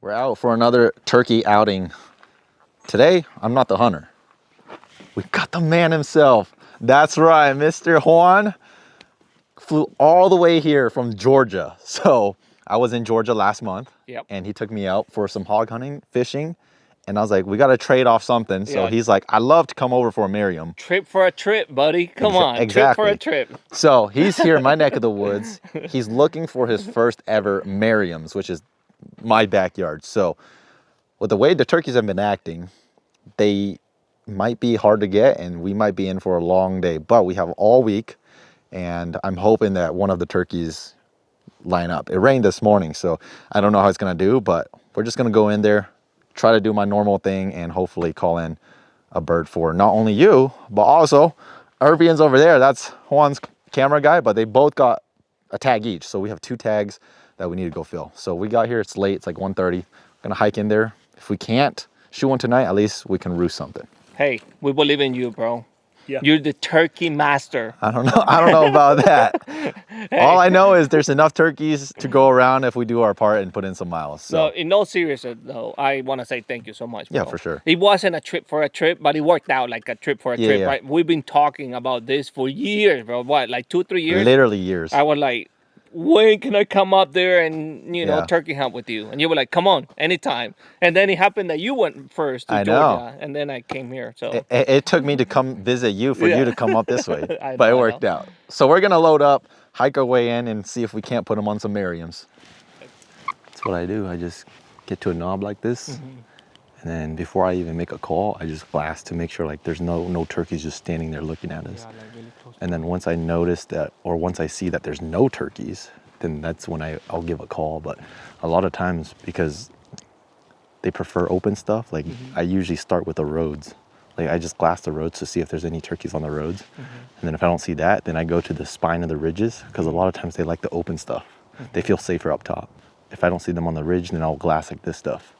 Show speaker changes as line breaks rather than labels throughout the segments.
We're out for another turkey outing. Today, I'm not the hunter. We got the man himself. That's right, Mr. Juan flew all the way here from Georgia. So I was in Georgia last month, and he took me out for some hog hunting, fishing, and I was like, we got to trade off something. So he's like, I'd love to come over for a Merriam.
Trip for a trip, buddy. Come on,
exactly.
Trip for a trip.
So he's here in my neck of the woods. He's looking for his first ever Merriams, which is my backyard. So with the way the turkeys have been acting, they might be hard to get and we might be in for a long day, but we have all week and I'm hoping that one of the turkeys line up. It rained this morning, so I don't know how it's gonna do, but we're just gonna go in there, try to do my normal thing and hopefully call in a bird for not only you, but also Irvian's over there. That's Juan's camera guy, but they both got a tag each. So we have 2 tags that we need to go fill. So we got here, it's late, it's like 1:30. Gonna hike in there. If we can't shoot one tonight, at least we can roost something.
Hey, we believe in you, bro. Yeah. You're the turkey master.
I don't know about that. Hey. All I know is there's enough turkeys to go around if we do our part and put in some miles. So.
No, in all seriousness though, I want to say thank you so much, bro.
Yeah, for sure.
It wasn't a trip for a trip, but it worked out like a trip for a trip, right? We've been talking about this for years, bro. What, like 2-3 years?
Literally years.
I was like, when can I come up there and, you know, turkey hunt with you? And you were like, come on, anytime. And then it happened that you went first to Georgia, and then I came here. So
it took me to come visit you for you to come up this way, but it worked out. So we're gonna load up, hike our way in, and see if we can't put them on some Merriams. That's what I do. I just get to a knob like this, and then before I even make a call, I just blast to make sure like there's no turkeys just standing there looking at us. Really close. And then once I notice that, or once I see that there's no turkeys, then that's when I'll give a call. But a lot of times, because they prefer open stuff, like I usually start with the roads. Like I just glass the roads to see if there's any turkeys on the roads. And then if I don't see that, then I go to the spine of the ridges, because a lot of times they like the open stuff. They feel safer up top. If I don't see them on the ridge, then I'll glass like this stuff.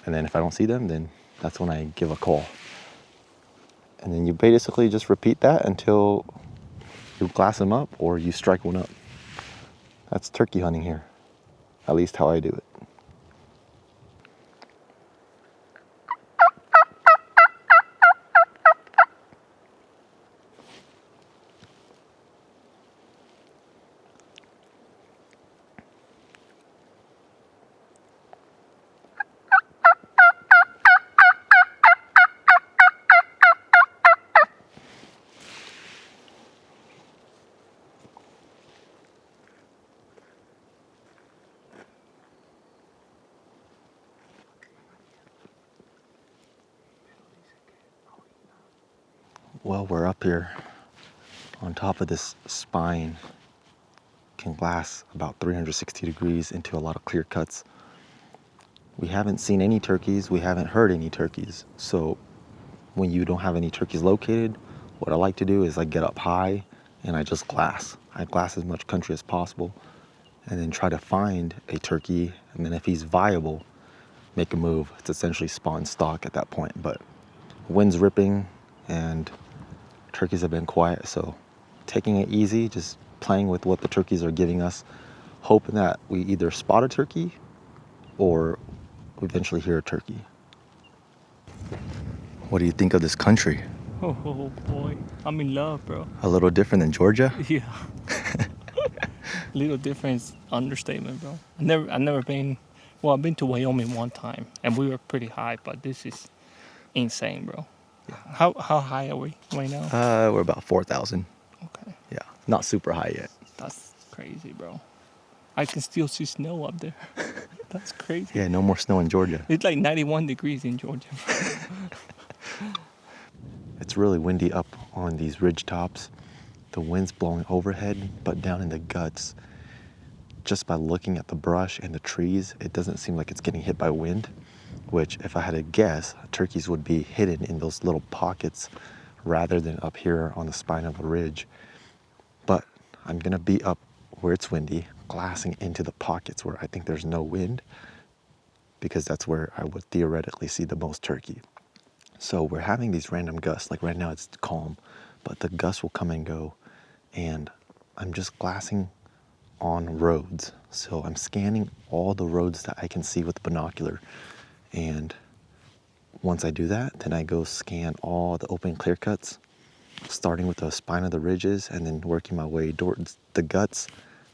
And then if I don't see them, then that's when I give a call. And then you basically just repeat that until you glass them up or you strike one up. That's turkey hunting here, at least how I do it. Well, we're up here on top of this spine. Can glass about 360 degrees into a lot of clear cuts. We haven't seen any turkeys. We haven't heard any turkeys. So when you don't have any turkeys located, what I like to do is I get up high and I just glass. I glass as much country as possible and then try to find a turkey. And then if he's viable, make a move. It's essentially spawn stock at that point. But wind's ripping and turkeys have been quiet, so taking it easy, just playing with what the turkeys are giving us, hoping that we either spot a turkey or eventually hear a turkey. What do you think of this country?
Oh boy, I'm in love, bro.
A little different than Georgia?
Yeah. Little difference, understatement, bro. I've never been. Well, I've been to Wyoming one time, and we were pretty high, but this is insane, bro. How high are we right now?
We're about 4,000.
Okay.
Yeah, not super high yet.
That's crazy, bro. I can still see snow up there. That's crazy.
Yeah, no more snow in Georgia.
It's like 91 degrees in Georgia.
It's really windy up on these ridge tops. The wind's blowing overhead, but down in the guts, just by looking at the brush and the trees, it doesn't seem like it's getting hit by wind. Which, if I had to guess, turkeys would be hidden in those little pockets rather than up here on the spine of the ridge. But I'm gonna be up where it's windy, glassing into the pockets where I think there's no wind, because that's where I would theoretically see the most turkey. So we're having these random gusts, like right now it's calm, but the gusts will come and go, and I'm just glassing on roads. So I'm scanning all the roads that I can see with the binocular. And once I do that, then I go scan all the open clear cuts, starting with the spine of the ridges and then working my way towards the guts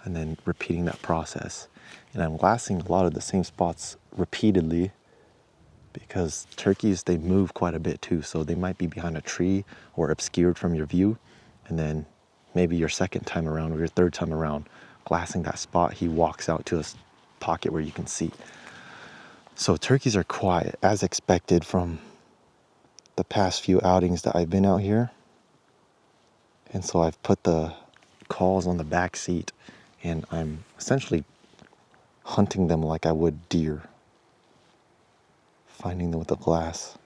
and then repeating that process. And I'm glassing a lot of the same spots repeatedly because turkeys, they move quite a bit too. So they might be behind a tree or obscured from your view. And then maybe your second time around or your third time around, glassing that spot, he walks out to a pocket where you can see. So turkeys are quiet, as expected from the past few outings that I've been out here. And so I've put the calls on the back seat and I'm essentially hunting them like I would deer, finding them with a glass.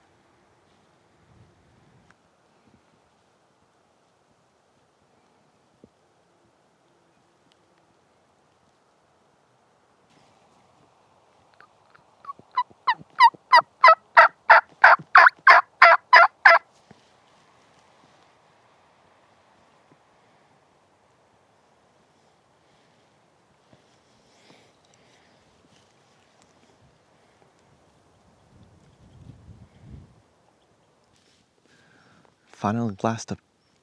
Finally glassed up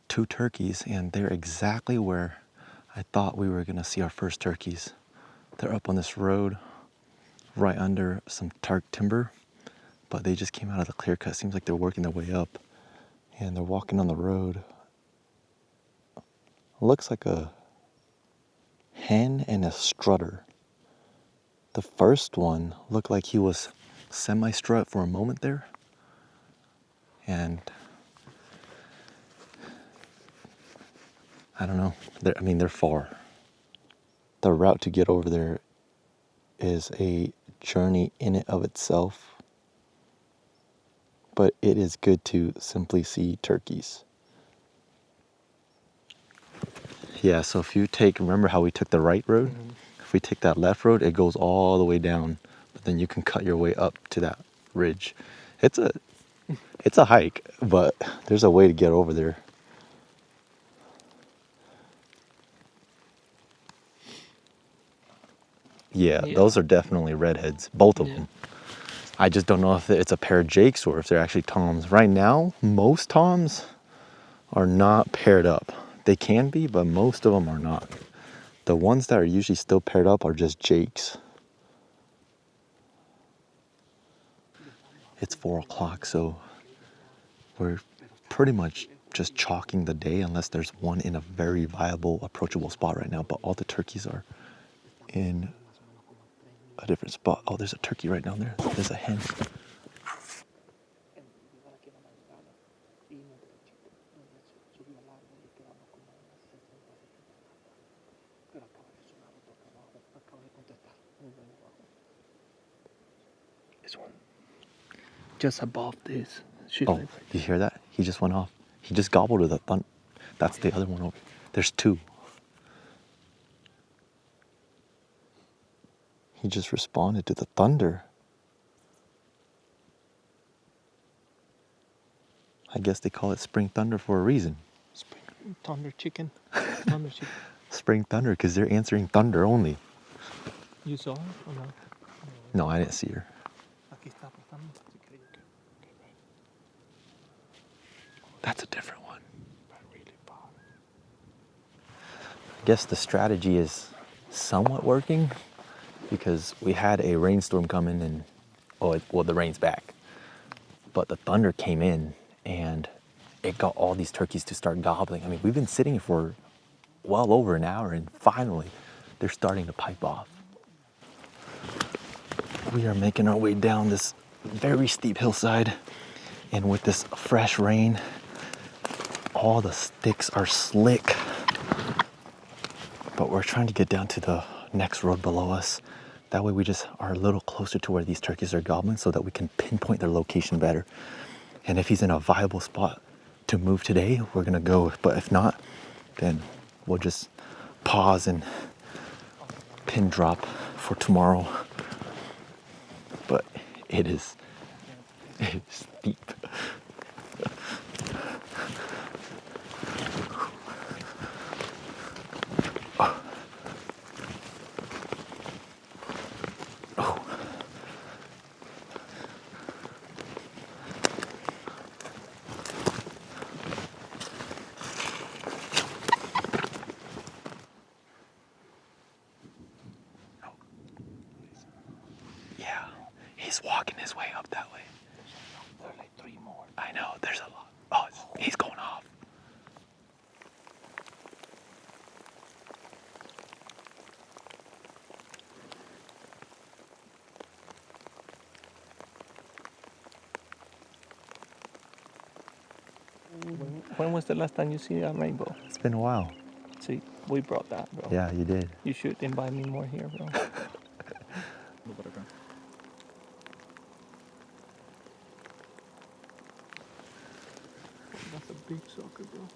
2 turkeys and they're exactly where I thought we were gonna see our first turkeys. They're up on this road right under some tark timber, but they just came out of the clear cut. Seems like they're working their way up and they're walking on the road. Looks like a hen and a strutter. The first one looked like he was semi-strut for a moment there. And I don't know, they're far. The route to get over there is a journey in and of itself, but it is good to simply see turkeys. Yeah, so if you remember how we took the right road? Mm-hmm. If we take that left road, it goes all the way down, but then you can cut your way up to that ridge. It's a hike, but there's a way to get over there. Yeah, those are definitely redheads, both of them. I just don't know if it's a pair of jakes or if they're actually toms. Right now, most toms are not paired up. They can be, but most of them are not. The ones that are usually still paired up are just jakes. It's 4 o'clock, so we're pretty much just chalking the day unless there's one in a very viable, approachable spot right now. But all the turkeys are in a different spot. Oh, there's a turkey right down there. There's a hen.
This one. Just above this.
Oh, you hear that? He just went off. He just gobbled with a thunder. That's the other one over. There's 2. He just responded to the thunder. I guess they call it spring thunder for a reason.
Spring thunder chicken. Thunder chicken.
Spring thunder, because they're answering thunder only.
You saw her or no?
No, I didn't see her. That's a different one. I guess the strategy is somewhat working because we had a rainstorm coming and, the rain's back. But the thunder came in and it got all these turkeys to start gobbling. I mean, we've been sitting here for well over an hour and finally they're starting to pipe off. We are making our way down this very steep hillside, and with this fresh rain, all the sticks are slick. But we're trying to get down to the next road below us. That way we just are a little closer to where these turkeys are gobbling so that we can pinpoint their location better. And if he's in a viable spot to move today, we're gonna go. But if not, then we'll just pause and pin drop for tomorrow. But it is steep. Yeah, he's walking his way up that way.
There are like 3 more.
I know, there's a lot. Oh, he's going off.
When was the last time you see a rainbow?
It's been a while.
See, we brought that, bro.
Yeah, you did.
You should invite me more here, bro. That's a big sucker, bro.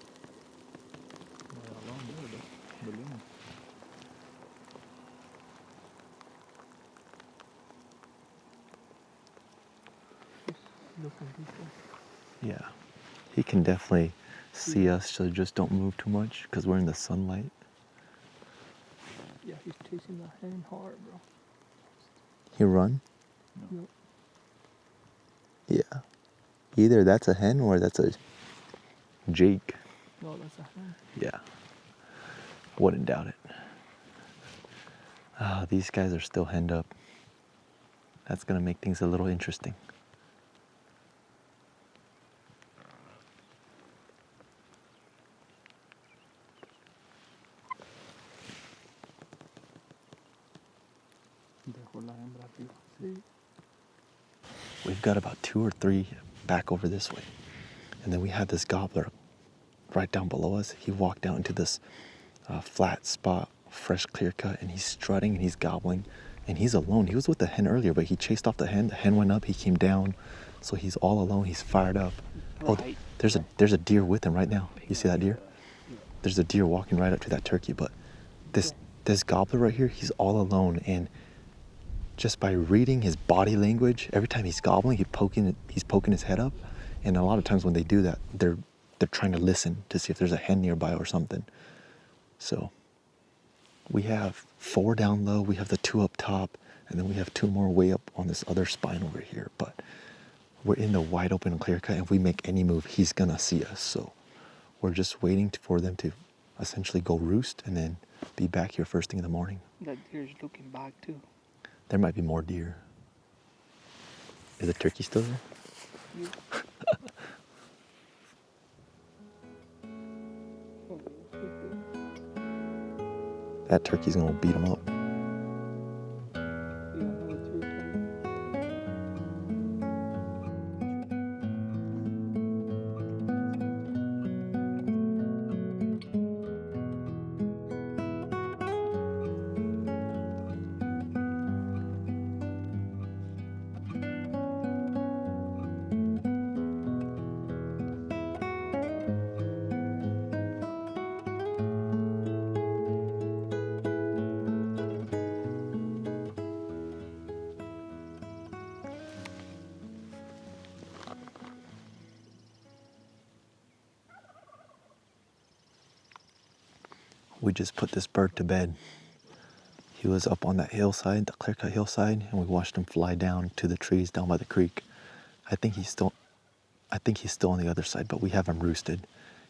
Looking deeper.
Yeah, he can definitely see us, so just don't move too much because we're in the sunlight.
Yeah, he's chasing the hen hard, bro.
He run?
No.
Yeah. Either that's a hen or that's a Jake.
No, that's a hen.
Yeah. Wouldn't doubt it. Ah, these guys are still henned up. That's gonna make things a little interesting. We've got about 2 or 3 back over this way. And then we have this gobbler right down below us. He walked out into this flat spot, fresh clear cut, and he's strutting and he's gobbling. And he's alone. He was with the hen earlier, but he chased off the hen. The hen went up, he came down. So he's all alone, he's fired up. Oh, there's a deer with him right now. You see that deer? There's a deer walking right up to that turkey, but this gobbler right here, he's all alone, and just by reading his body language, every time he's gobbling, he's poking his head up, and a lot of times when they do that, they're trying to listen to see if there's a hen nearby or something. So we have 4 down low, we have the 2 up top, and then we have 2 more way up on this other spine over here. But we're in the wide open clear cut, and if we make any move, he's gonna see us. So we're just waiting for them to essentially go roost and then be back here first thing in the morning.
That deer's looking back too.
There might be more deer. Is the turkey still there?
Yeah.
That turkey's gonna beat him up. We just put this bird to bed. He was up on that hillside, the clear-cut hillside, and we watched him fly down to the trees down by the creek. I think he's still on the other side, but we have him roosted.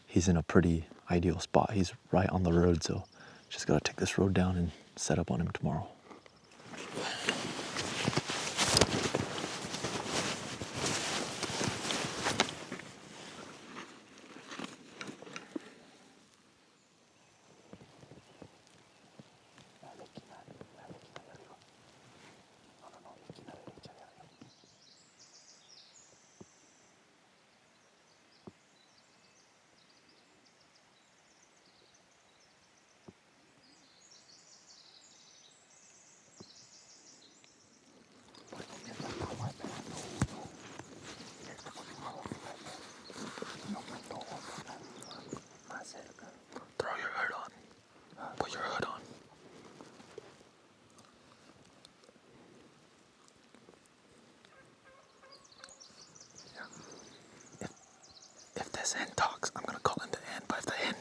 He's in a pretty ideal spot. He's right on the road, so just gotta take this road down and set up on him tomorrow. Throw your hood on. Put your hood on. If this hen talks, I'm gonna call in the hen, but if the hen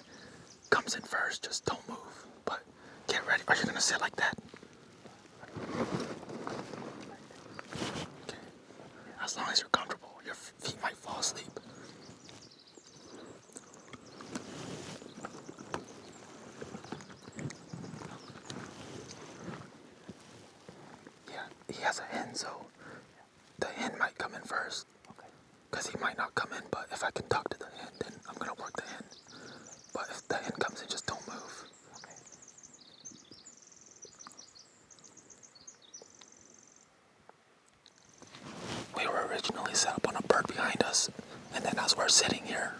comes in first, just don't move. But get ready. Are you gonna sit like that? Okay. As long as you're comfortable, your feet might fall asleep. Yeah, he has a hen hen, so the hen might come in first. Because he might not come in, but if I can talk to the hen, then I'm going to work the hen. But if the hen comes in, just don't move. We were originally set up on a bird behind us, and then as we're sitting here,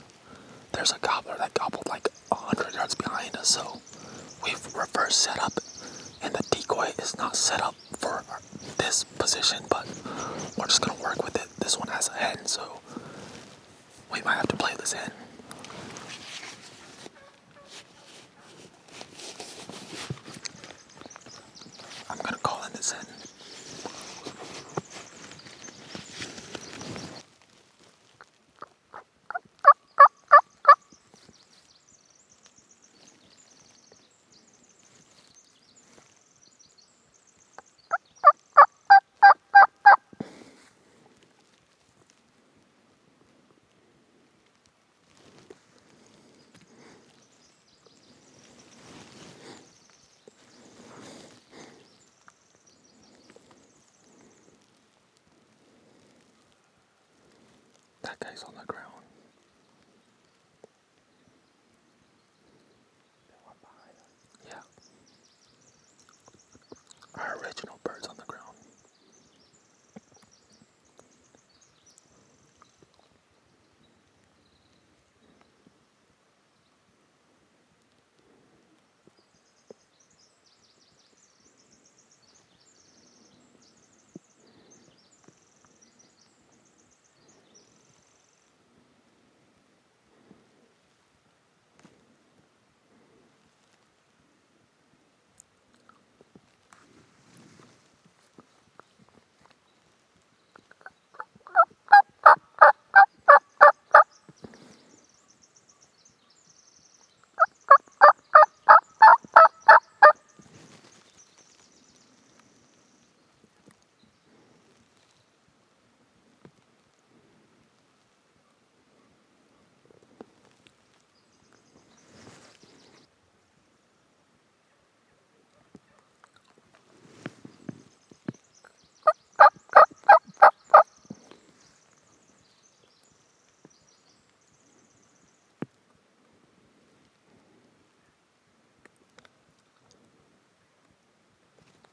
there's a gobbler that gobbled like 100 yards behind us, so we've reverse set up, and the decoy is not set up for this position, but we're just going to work with it. This one has a hen, so we might have to play this hen. I'm going to call in this hen. That guy's on the ground. Yeah. Our original bird's on the ground.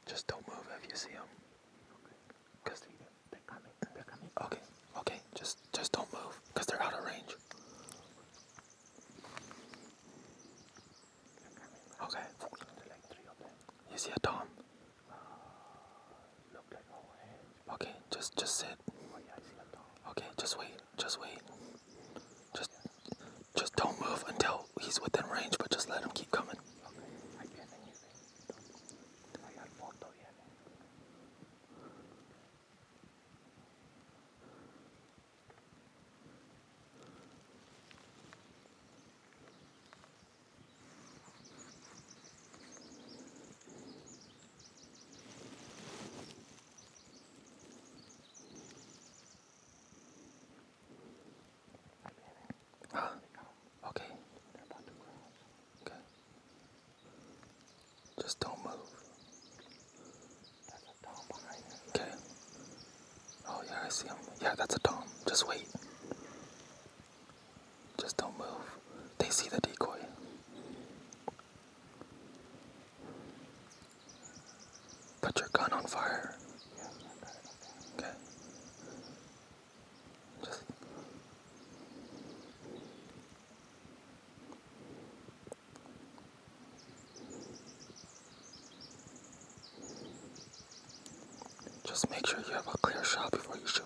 Just don't move if you see them. Cause they're coming. They're coming. Okay. Just don't move, cause they're out of range. Okay. You see a tom? Okay, just sit. Okay, just wait. Just don't move until he's within range, but just let him keep coming. Okay. Okay. Just don't move. Okay. Oh yeah, I see him. Yeah, that's a tom. Just wait. Just don't move. They see the decoy. Put your gun on fire. Okay. Just make sure you have a clear shot before you shoot.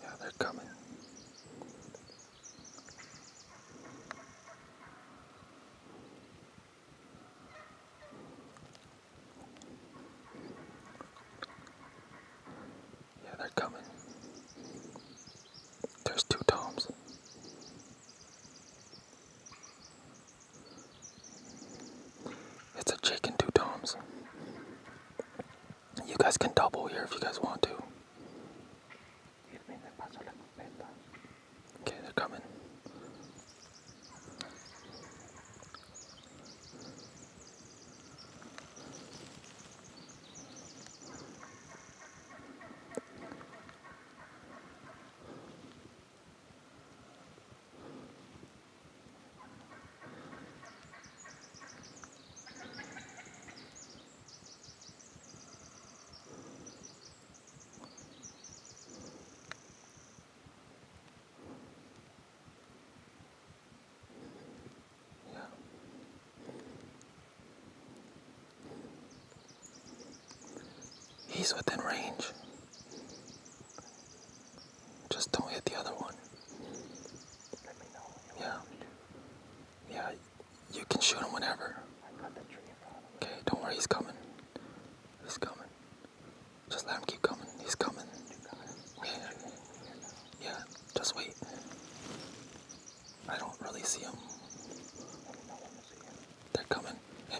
Yeah, they're coming. guys can double here if you guys want to. Okay, they're coming. He's within range. Just don't hit the other one. Let me know. Yeah. Yeah, you can shoot him whenever. I got the tree in front of him. Okay, don't worry, he's coming. He's coming. Just let him keep coming. He's coming. Yeah. Yeah, just wait. I don't really see him. They're coming.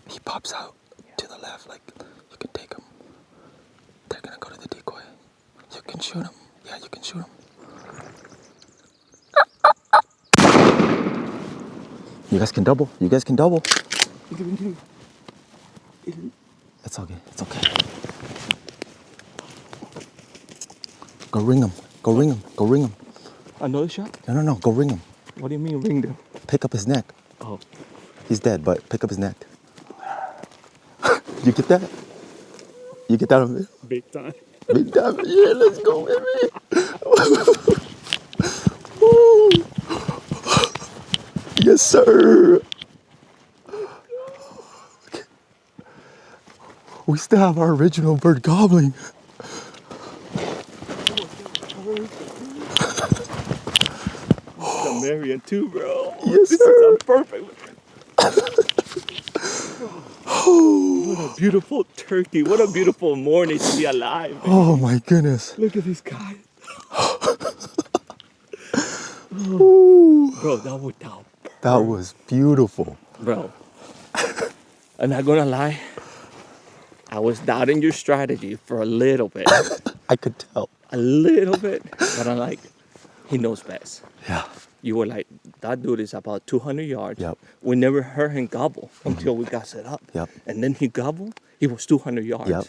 He pops out to the left, like you can take him. They're gonna go to the decoy. You can shoot him. Yeah, you can shoot him. You guys can double. You guys can double. It's okay. It's okay. Go ring him. Go ring him. Go ring him.
Another shot?
No. Go ring him.
What do you mean ring them?
Pick up his neck.
Oh.
He's dead, but pick up his neck. You get that? You get that on me?
Big time.
Big time. Yeah, let's go, baby. Woo. Yes, sir. Okay. We still have our original bird gobbling.
The Merriam too, bro.
Yes,
this
sir.
is perfect. What a beautiful turkey. What a beautiful morning to be alive. Man.
Oh my goodness.
Look at this guy.
Ooh.
Bro, that worked out.
That was beautiful.
Bro, I'm not gonna lie. I was doubting your strategy for a little bit.
I could tell.
A little bit. But I'm like, he knows best.
Yeah.
You were like, that dude is about 200 yards.
Yep.
We never heard him gobble until we got set up.
Yep.
And then he gobbled. He was 200 yards.
Yep.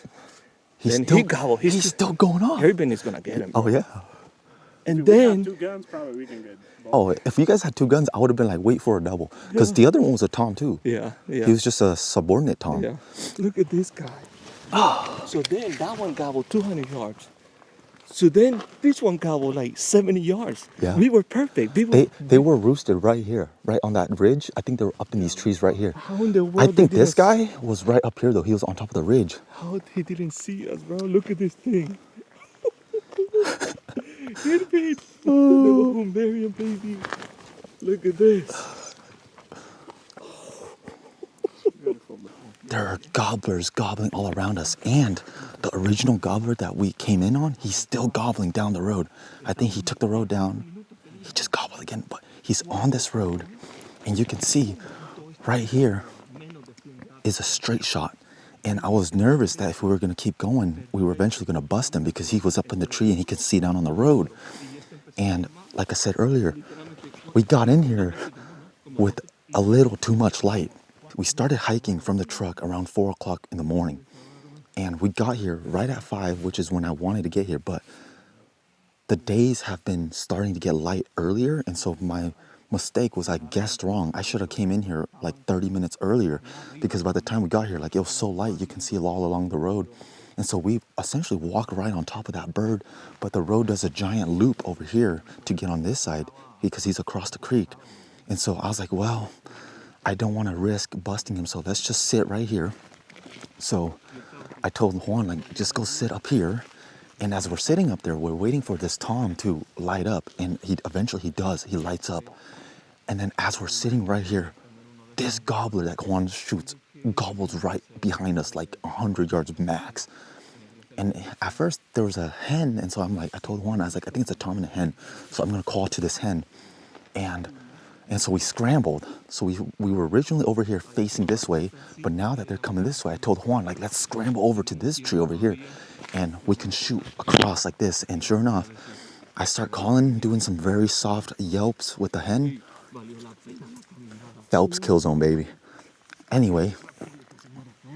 Then he gobbled.
He's still going off.
Everybody's gonna get him.
Oh yeah.
And
If we
then
have 2 guns, probably we can get both.
Oh, if you guys had 2 guns, I would have been like, wait for a double. Because the other one was a Tom too.
yeah.
He was just a subordinate Tom.
Yeah. Look at this guy. So then that one gobbled 200 yards. So then this one gobbled like 70 yards.
Yeah.
We were perfect.
They were roosted right here, right on that ridge. I think they were up in these trees right here.
How in the world
I think
they
this
didn't-
guy was right up here though. He was on top of the ridge.
How he didn't see us, bro? Look at this thing. Hit me. Oh, Merriam, baby. Look at this.
There are gobblers gobbling all around us. And the original gobbler that we came in on, he's still gobbling down the road. I think he took the road down. He just gobbled again, but he's on this road. And you can see right here is a straight shot. And I was nervous that if we were going to keep going, we were eventually going to bust him because he was up in the tree and he could see down on the road. And like I said earlier, we got in here with a little too much light. We started hiking from the truck around 4 o'clock in the morning. And we got here right at 5, which is when I wanted to get here. But the days have been starting to get light earlier. And so my mistake was I guessed wrong. I should have came in here like 30 minutes earlier because by the time we got here, like it was so light, you can see it all along the road. And so we essentially walked right on top of that bird, but the road does a giant loop over here to get on this side because he's across the creek. And so I was like, well, I don't want to risk busting him, so let's just sit right here. So I told Juan, like, just go sit up here. And as we're sitting up there, we're waiting for this Tom to light up. And eventually he does, he lights up. And then as we're sitting right here, this gobbler that Juan shoots gobbles right behind us, like 100 yards max. And at first there was a hen, and so I'm like, I told Juan, I was like, I think it's a Tom and a hen. So I'm gonna call to this hen. And so we scrambled. So we were originally over here facing this way, but now that they're coming this way, I told Juan, like, let's scramble over to this tree over here. and we can shoot across like this. And sure enough, I start calling, doing some very soft yelps with the hen. Phelps kill zone, baby. Anyway,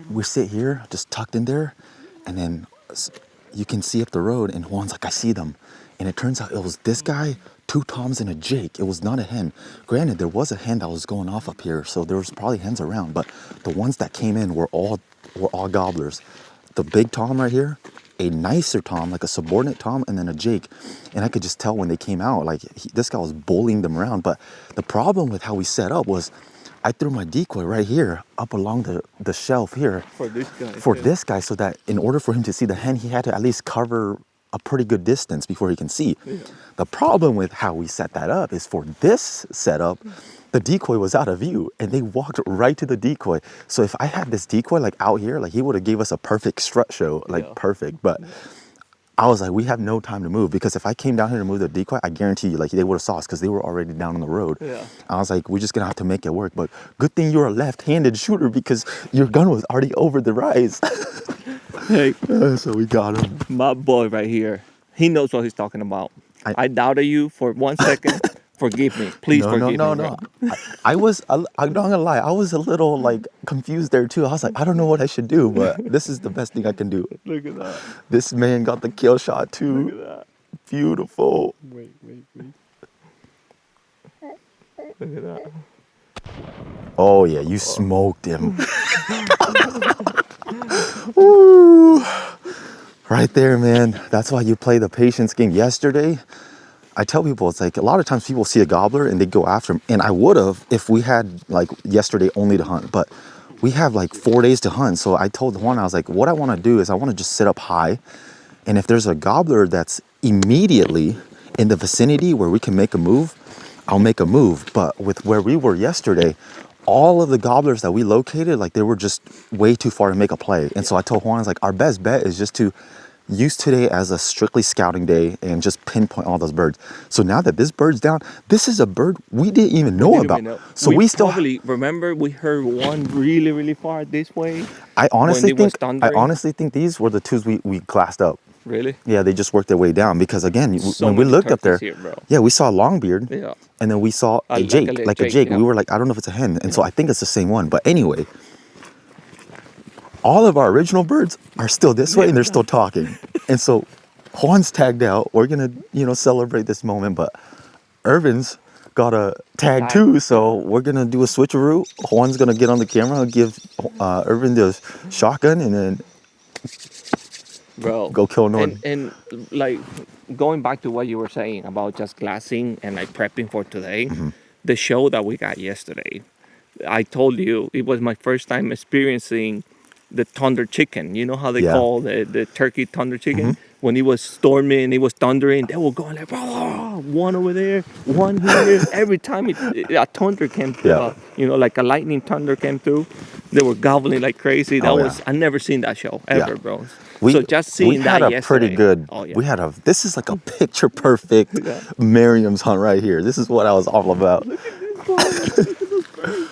we sit here, just tucked in there, and then you can see up the road, and Juan's like, I see them. And it turns out it was this guy, 2 toms and a jake. It was not a hen. Granted, there was a hen that was going off up here, so there was probably hens around, but the ones that came in were all gobblers. The big tom right here, a nicer tom, like a subordinate tom, and then a jake. And I could just tell when they came out, like this guy was bullying them around. But the problem with how we set up was I threw my decoy right here up along the shelf here
For this guy.
this guy, so that in order for him to see the hen, he had to at least cover a pretty good distance before he can see.
Yeah.
The problem with how we set that up is for this setup, the decoy was out of view and they walked right to the decoy. So if I had this decoy like out here, like he would have gave us a perfect strut show, like perfect. But I was like, we have no time to move, because if I came down here to move the decoy, I guarantee you, like they would have saw us because they were already down on the road.
Yeah.
I was like, we're just gonna have to make it work. But good thing you're a left-handed shooter because your gun was already over the rise.
Hey,
So we got him.
my boy right here, he knows what he's talking about. I doubted you for 1 second. Forgive me. Please forgive me.
No. I'm not gonna lie. I was a little like confused there too. I was like, I don't know what I should do, but this is the best thing I can do.
Look at that.
This man got the kill shot too.
Look at that.
Beautiful.
Wait.
Look at that.
Oh yeah, you smoked him. Woo. Right there, man. That's why you play the patience game. Yesterday, I tell people, it's like a lot of times people see a gobbler and they go after him. And I would have if we had like yesterday only to hunt, but we have like 4 days to hunt. So I told Juan, I was like, what I want to do is I want to just sit up high. And if there's a gobbler that's immediately in the vicinity where we can make a move, I'll make a move. But with where we were yesterday, all of the gobblers that we located, like they were just way too far to make a play. And so I told Juan, I was like, our best bet is just to use today as a strictly scouting day and just pinpoint all those birds. So now that this bird's down, this is a bird we didn't even know about. So we still
probably remember we heard one really, really far this way.
I honestly
thundering.
think these were the twos we glassed up.
Really?
Yeah, they just worked their way down because again,
So
when we
many
looked up there,
turkeys here, bro.
yeah, we saw a longbeard,
Yeah.
and then we saw a
Like
jake,
a
like a
jake,
jake.
yeah.
We were like, I don't know if it's a hen, and so I think it's the same one. But anyway, all of our original birds are still this way, and they're still talking. And so Juan's tagged out. We're gonna, celebrate this moment, but Irvin's got a tag too, so we're gonna do a switcheroo. Juan's gonna get on the camera, give Irvin the shotgun, and then
Bro,
go kill Norton.
And like going back to what you were saying about just glassing and like prepping for today, the show that we got yesterday, I told you it was my first time experiencing the thunder chicken. You know how they call the turkey thunder chicken? When it was storming, it was thundering, they were going like, "Blah, one over there, one here." Every time a thunder came through, like a lightning thunder came through, they were gobbling like crazy. I never seen that show ever, bro. So just seeing that yesterday. We had a pretty good, this is like a picture perfect Merriam's hunt right here. This is what I was all about. Look at this bird.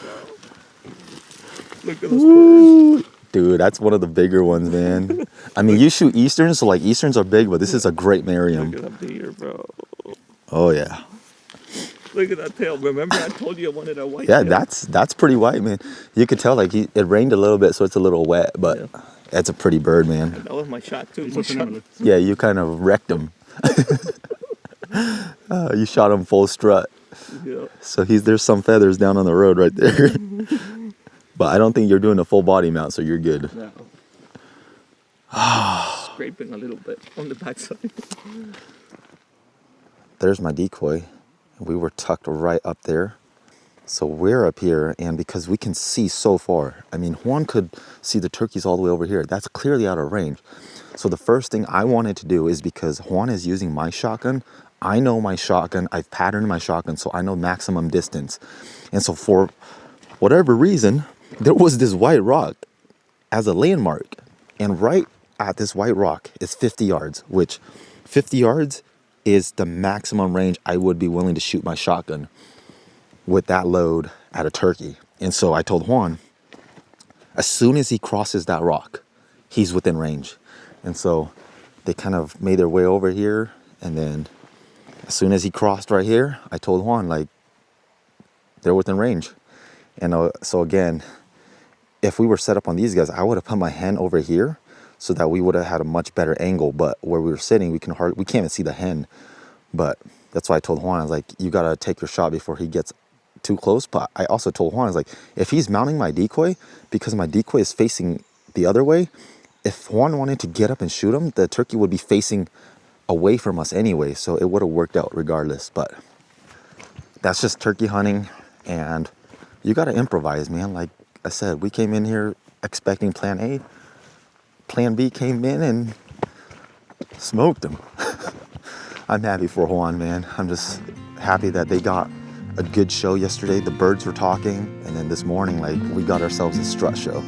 Look at those birds. Dude, that's one of the bigger ones, man. I mean, you shoot Easterns, so like Easterns are big, but this is a great Merriam. Look at that deer, bro. Oh, yeah. Look at that tail. Remember I told you I wanted a white tail? Yeah, that's pretty white, man. You could tell like it rained a little bit, so it's a little wet, but that's a pretty bird, man. That was my shot, too. Yeah, you kind of wrecked him. You shot him full strut. Yeah. So there's some feathers down on the road right there. But I don't think you're doing a full body mount, so you're good. No. Scraping a little bit on the backside. There's my decoy. We were tucked right up there. So we're up here, and because we can see so far, I mean, Juan could see the turkeys all the way over here. That's clearly out of range. So the first thing I wanted to do is because Juan is using my shotgun, I know my shotgun, I've patterned my shotgun, so I know maximum distance. And so for whatever reason, there was this white rock as a landmark. And right at this white rock is 50 yards, which 50 yards is the maximum range I would be willing to shoot my shotgun with that load at a turkey. And so I told Juan, as soon as he crosses that rock, he's within range. And so
they kind of made their way over here, and then as soon as he crossed right here, I told Juan, like, they're within range. And so again, if we were set up on these guys, I would have put my hen over here so that we would have had a much better angle. But where we were sitting, we can't even see the hen. But that's why I told Juan, I was like, you got to take your shot before he gets too close. But I also told Juan, I was like, if he's mounting my decoy, because my decoy is facing the other way, if Juan wanted to get up and shoot him, the turkey would be facing away from us anyway. So it would have worked out regardless. But that's just turkey hunting. And you got to improvise, man. Like I said, we came in here expecting plan A. Plan B came in and smoked them. I'm happy for Juan, man. I'm just happy that they got a good show yesterday. The birds were talking, and then this morning, like, we got ourselves a strut show.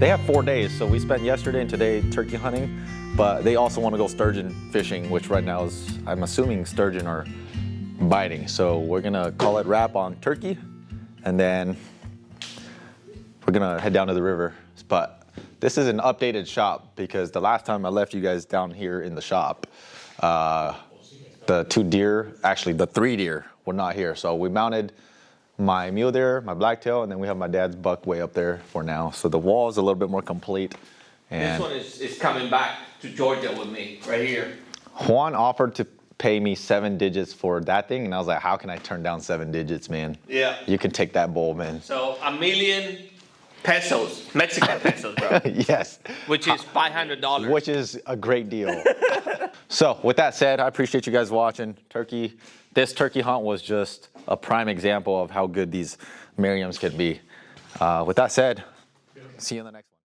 They have 4 days, so we spent yesterday and today turkey hunting, but they also want to go sturgeon fishing, which right now is, I'm assuming sturgeon are biting. So we're gonna call it wrap on turkey, and then we're gonna head down to the river. But this is an updated shop because the last time I left you guys down here in the shop, the 2 deer, actually the 3 deer were not here. So we mounted my mule deer, my blacktail, and then we have my dad's buck way up there for now. So the wall is a little bit more complete. And
this one is coming back to Georgia with me, right here.
Juan offered to pay me 7 digits for that thing, and I was like, how can I turn down 7 digits, man?
Yeah.
You can take that bull, man.
So $1 million pesos, Mexican pesos, bro.
Yes.
Which is $500.
Which is a great deal. So with that said, I appreciate you guys watching. This turkey hunt was just a prime example of how good these Merriams can be. With that said, see you in the next one.